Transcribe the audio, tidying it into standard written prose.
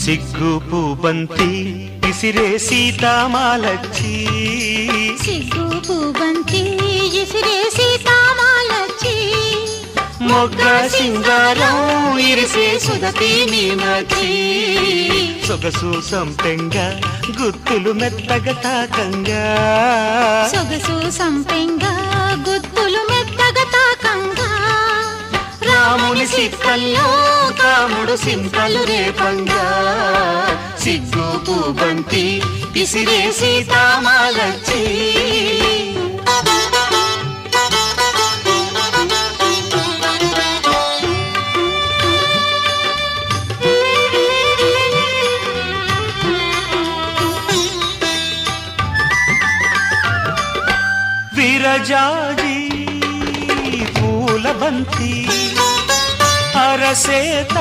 సిగ్గు పూబంతి ఇసిరే సీతామాలచ్చి సిగ్గు పూబంతి ఇసిరే సీతామాలచ్చి మొగ్గ సింగారం ఇరిసే సుదతి మీనాచి సొగసు సంపెంగా గుత్తులు మెత్తగా తాకంగా సొగసు సంపెంగా గుత్తులు మెత్తగా తాకంగా రాముని సిక్కల్లో కాముడు సింతలు రేపంగా సిగ్గు పూబంతి ఇసిరే సీతామాలచ్చి విరజాజి పూల బంతి అరసేత